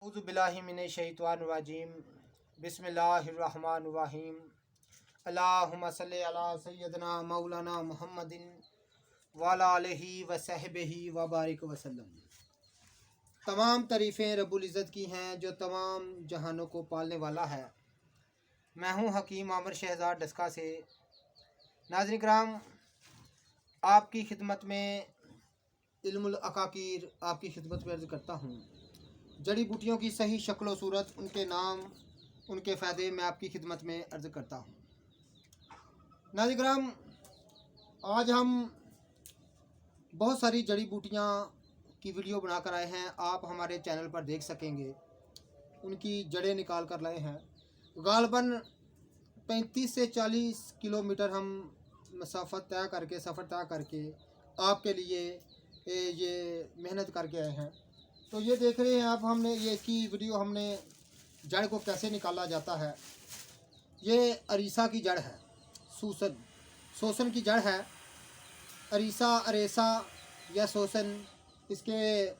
औज़ु बिल्लाहि मिनश शैतानिर रजीम बिस्मिल्लाहिर रहमानिर रहीम अल्लाहुम्मा सल्लि अला सय्यदना मौलाना मुहम्मदिन व अला आलिहि व सहबिहि व बारिक वसल्लम। तमाम तारीफ़ें रब्बुल इज़्ज़त की हैं जो तमाम जहानों को पालने वाला है। मैं हूँ हकीम आमिर शहज़ाद डस्का से। नाज़रीन किराम, आपकी खिदमत में इल्मुल अकाकीर आपकी खिदमत में अर्ज़ करता हूँ। जड़ी बूटियों की सही शक्ल व सूरत, उनके नाम, उनके फ़ायदे मैं आपकी खिदमत में अर्ज़ करता हूँ। नाज़रीन किराम, आज हम बहुत सारी जड़ी बूटियाँ की वीडियो बनाकर आए हैं। आप हमारे चैनल पर देख सकेंगे। उनकी जड़ें निकाल कर लाए हैं। गालबन 35 से 40 किलोमीटर हम सफ़र तय करके आपके लिए ये मेहनत करके आए हैं। तो ये देख रहे हैं आप, हमने ये की वीडियो हमने जड़ को कैसे निकाला जाता है। ये अरीसा की जड़ है, सोसन की जड़ है। अरीसा, अरेसा या सोसन, इसके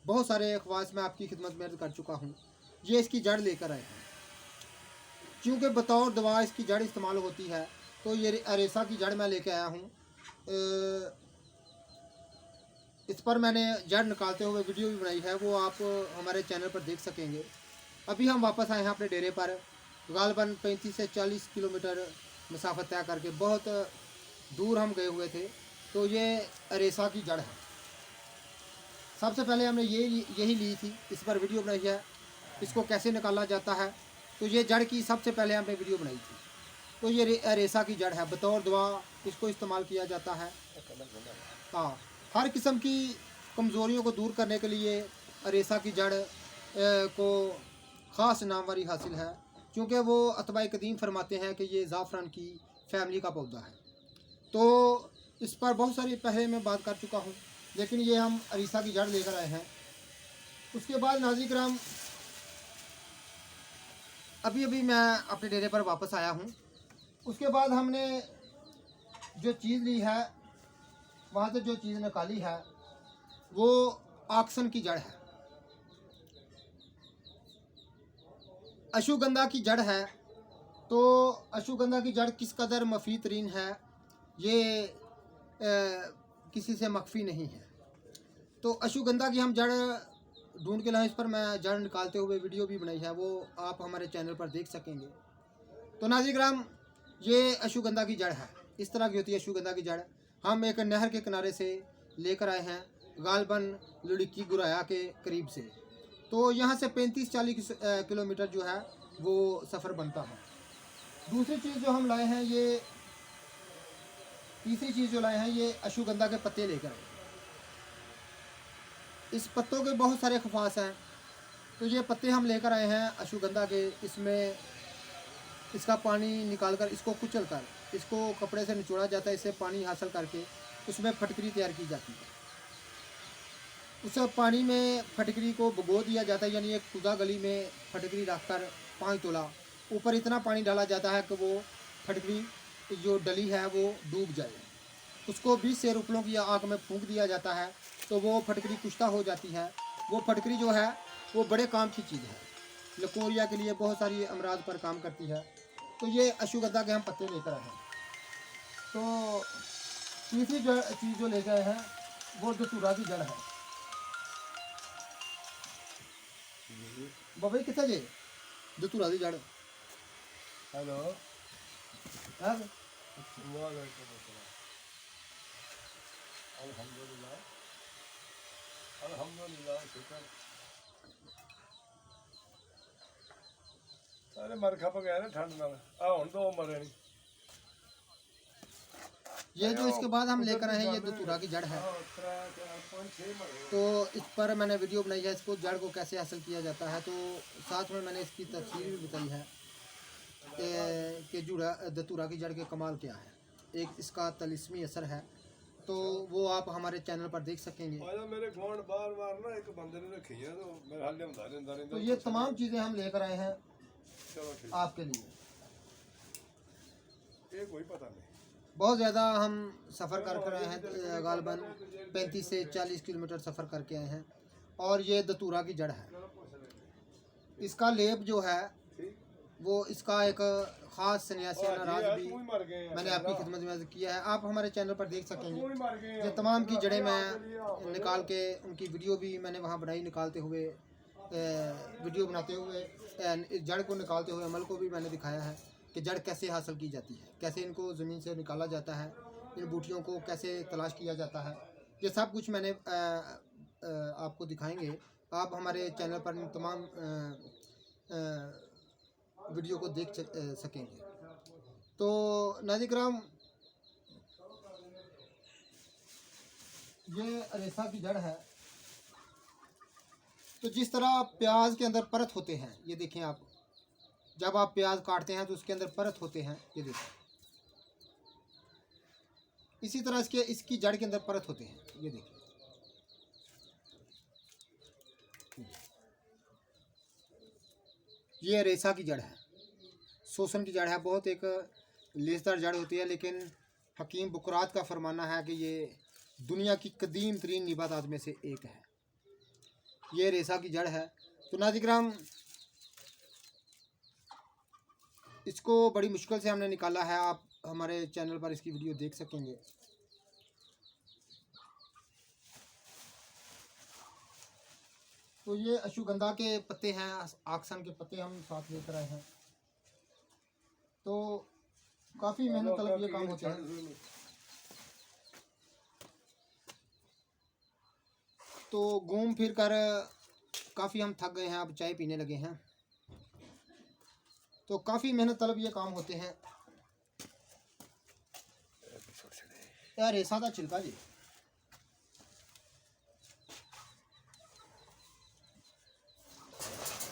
बहुत सारे अखवास मैं आपकी खिदमत में अर्ज़ कर चुका हूँ। ये इसकी जड़ लेकर आए हैं क्योंकि बतौर दवा इसकी जड़ इस्तेमाल होती है। तो ये अरेसा की जड़ मैं लेके आया हूँ। इस पर मैंने जड़ निकालते हुए वीडियो भी बनाई है, वो आप हमारे चैनल पर देख सकेंगे। अभी हम वापस आए हैं अपने डेरे पर। गालबन 35 से 40 किलोमीटर मसाफत तय करके बहुत दूर हम गए हुए थे। तो ये अरेसा की जड़ है। सबसे पहले हमने यही ली थी, इस पर वीडियो बनाई है। इसको कैसे निकाला जाता है, तो ये जड़ की सबसे पहले हमने वीडियो बनाई थी। तो ये अरेसा की जड़ है, बतौर दवा इसको इस्तेमाल किया जाता है। हाँ, हर किस्म की कमज़ोरियों को दूर करने के लिए अरेसा की जड़ को ख़ास नामवरी हासिल है, क्योंकि वो अतबाए कदीम फरमाते हैं कि ये ज़ाफ़रान की फैमिली का पौधा है। तो इस पर बहुत सारी पहले मैं बात कर चुका हूँ, लेकिन ये हम अरीसा की जड़ लेकर आए हैं। उसके बाद नाज़रीन किराम, अभी मैं अपने डेरे पर वापस आया हूँ। उसके बाद हमने जो चीज़ ली है, वहाँ से जो चीज़ निकाली है वो ऑक्सन की जड़ है, अश्वगंधा की जड़ है। तो अश्वगंधा की जड़ किस कदर मफीद तरीन है, ये किसी से मख्फी नहीं है। तो अश्वगंधा की हम जड़ ढूंढ के लाए, इस पर मैं जड़ निकालते हुए वीडियो भी बनाई है, वो आप हमारे चैनल पर देख सकेंगे। तो नाज़रीन किराम, ये अश्वगंधा की जड़ है। इस तरह की होती है अश्वगंधा की जड़। हम एक नहर के किनारे से लेकर आए हैं, गालबन लुड़की गुराया के करीब से। तो यहाँ से 35-40 किलोमीटर जो है वो सफ़र बनता है। दूसरी चीज़ जो हम लाए हैं, ये तीसरी चीज़ जो लाए हैं, ये अश्वगंधा के पत्ते लेकर आए। इस पत्तों के बहुत सारे खफास हैं। तो ये पत्ते हम लेकर आए हैं अश्वगंधा के। इसमें इसका पानी निकाल कर, इसको कुचल कर, इसको कपड़े से निचोड़ा जाता है। इससे पानी हासिल करके उसमें फटकरी तैयार की जाती है। उस पानी में फटकरी को भिगो दिया जाता है, यानी एक कुदा गली में फटकरी रखकर 5 तोला ऊपर इतना पानी डाला जाता है कि वो फटकरी जो डली है वो डूब जाए। उसको 20 से रुपलों की आग में फूंक दिया जाता है, तो वो फटकरी कुश्ता हो जाती है। वो फटकरी जो है वो बड़े काम की चीज़ है, लकोरिया के लिए बहुत सारी अमराज पर काम करती है। तो ये अश्वगंधा के हम पत्ते लेकर आए हैं। तो तीसरी चीज़ जो ले गए हैं वो दतूरा की जड़ है। बाबा जी कितना जे दतूरा की जड़? हेलो, अल्हम्दुलिल्लाह अल्हम्दुलिल्लाह शुक्र। अरे मर खप गया ना ठंड नाल, हुण तो मरे नहीं। ये जो इसके बाद हम लेकर आए हैं, ये दतूरा की जड़ है। तो इस पर मैंने वीडियो बनाई है, इसको जड़ को कैसे हासिल किया जाता है। तो साथ में मैंने इसकी तफसीर भी बताई है कि दतूरा की जड़ के कमाल क्या है। एक इसका तलिस्मी असर है, तो वो आप हमारे चैनल पर देख सकेंगे। मेरे फोन बार ना एक बंदे ने रखी है, तो मेरे हाल में तो ये तमाम चीज़ें हम लेकर आए हैं आपके लिए। ये कोई पता नहीं, बहुत ज़्यादा हम सफ़र कर आए हैं। गालबन 35 से 40 किलोमीटर सफ़र करके आए हैं। और ये दतूरा की जड़ है। इसका लेप जो है वो इसका एक ख़ास सन्यासियाना राज भी मैंने आपकी खिदमत में अर्ज़ किया है। आप हमारे चैनल पर देख सकेंगे। ये तमाम की जड़ें मैं निकाल के उनकी वीडियो भी मैंने वहाँ बनाई, निकालते हुए वीडियो बनाते हुए जड़ को निकालते हुए अमल को भी मैंने दिखाया है कि जड़ कैसे हासिल की जाती है, कैसे इनको ज़मीन से निकाला जाता है, इन बूटियों को कैसे तलाश किया जाता है। ये सब कुछ मैंने आपको दिखाएंगे। आप हमारे चैनल पर इन तमाम वीडियो को देख सकेंगे। तो नाज़रीन किराम, ये अरेसा की जड़ है। तो जिस तरह प्याज के अंदर परत होते हैं, ये देखें आप, जब आप प्याज काटते हैं तो उसके अंदर परत होते हैं, ये देखें। इसी तरह इसकी जड़ के अंदर परत होते हैं, ये देखें। ये अरेसा की जड़ है, सोसन की जड़ है। बहुत एक लेसदार जड़ होती है, लेकिन हकीम बुकरात का फरमाना है कि ये दुनिया की कदीम तरीन निबातात में से एक है। ये रेसा की जड़ है। तो नाज़रीन किराम, इसको बड़ी मुश्किल से हमने निकाला है। आप हमारे चैनल पर इसकी वीडियो देख सकेंगे। तो ये अश्वगंधा के पत्ते हैं, आक्सन के पत्ते हम साथ लेकर आए हैं। तो काफ़ी मेहनत तलब ये काम होते हैं। तो घूम फिर कर काफ़ी हम थक गए हैं, अब चाय पीने लगे हैं। तो काफ़ी मेहनत तलब ये काम होते हैं। यार रेसा था छिलका जी।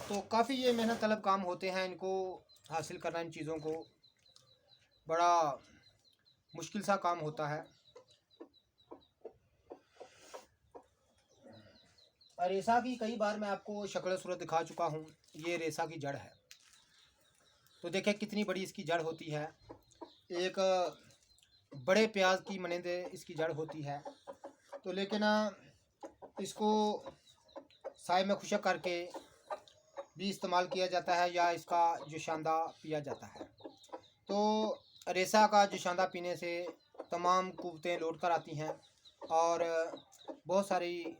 तो काफ़ी ये मेहनत तलब काम होते हैं। इनको हासिल करना, इन चीज़ों को बड़ा मुश्किल सा काम होता है। रेसा की कई बार मैं आपको शक्ल सूरत दिखा चुका हूँ। ये रेसा की जड़ है। तो देखें कितनी बड़ी इसकी जड़ होती है। एक बड़े प्याज की मनींद इसकी जड़ होती है। तो लेकिन इसको साए में खुशक करके भी इस्तेमाल किया जाता है, या इसका जोशांदा पिया जाता है। तो रेसा का जोशांदा पीने से तमाम कुव्वतें लौट कर आती हैं और बहुत सारी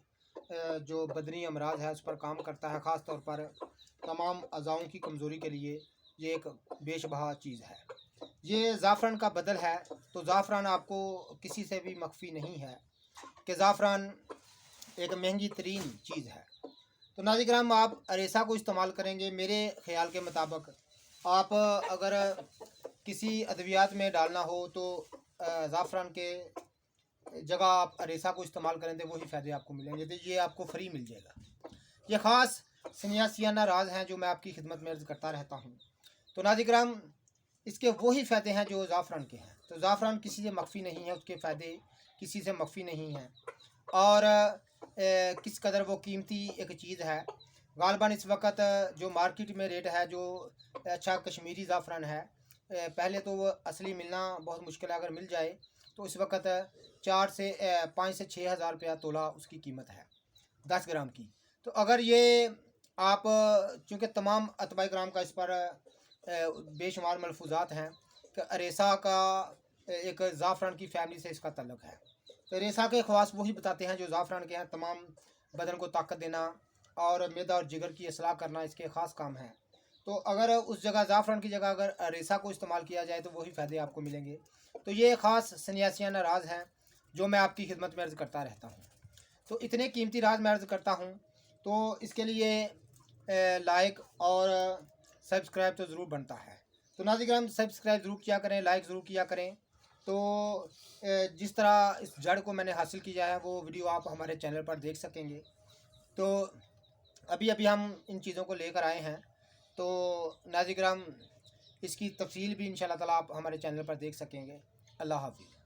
जो बदनी अमराज है उस पर काम करता है। ख़ास तौर पर तमाम अज़ाओं की कमज़ोरी के लिए ये एक बेशबहा चीज़ है। ये ज़ाफ़रान का बदल है। तो ज़ाफ़रान आपको किसी से भी मख्फी नहीं है कि ज़ाफ़रान एक महंगी तरीन चीज़ है। तो नाज़रीन किराम, आप अरेसा को इस्तेमाल करेंगे, मेरे ख़्याल के मुताबिक आप अगर किसी अद्वियात में डालना हो तो ज़ाफ़रान के जगह आप अरेसा को इस्तेमाल करें तो वही फ़ायदे आपको मिलेंगे। तो ये आपको फ्री मिल जाएगा। ये ख़ास सन्यासियाना राज हैं जो मैं आपकी खिदमत में अर्ज़ करता रहता हूँ। तो नाज़रीन किराम, इसके वही फ़ायदे हैं जो ज़ाफ़रान के हैं। तो ज़ाफ़रान किसी से मख्फी नहीं है, उसके फ़ायदे किसी से मख्फी नहीं हैं। और किस कदर वो कीमती एक चीज़ है। गालबन इस वक्त जो मार्केट में रेट है, जो अच्छा कश्मीरी ज़ाफ़रान है, पहले तो वो असली मिलना बहुत मुश्किल है। अगर मिल जाए तो इस वक्त 5 से 6 हज़ार रुपया तोला उसकी कीमत है 10 ग्राम की। तो अगर ये आप, चूँकि तमाम अतबाई ग्राम का इस पर बेशुमार मलफूजात हैं कि अरेसा का एक ज़ाफ़रान की फ़ैमिली से इसका तल्लुक़ है। तो रेसा के ख़वास वही बताते हैं जो ज़ाफ़रान के हैं। तमाम बदन को ताकत देना और मैदा और जिगर की असलाह करना इसके ख़ास काम है। तो अगर उस जगह ज़ाफ़रान की जगह अगर रेसा को इस्तेमाल किया जाए तो वही फ़ायदे आपको मिलेंगे। तो ये ख़ास सन्यासियाना राज हैं जो मैं आपकी खिदमत में अर्ज़ करता रहता हूँ। तो इतने कीमती राज मैं अर्ज़ करता हूँ, तो इसके लिए लाइक और सब्सक्राइब तो ज़रूर बनता है। तो नाज़रीन, सब्सक्राइब ज़रूर किया करें, लाइक ज़रूर किया करें। तो जिस तरह इस जड़ को मैंने हासिल किया है वो वीडियो आप हमारे चैनल पर देख सकेंगे। तो अभी अभी हम इन चीज़ों को लेकर आए हैं। तो नाज़रीन, इसकी तफसील भी इंशाअल्लाह ताला आप हमारे चैनल पर देख सकेंगे। अल्लाह हाफ़िज़।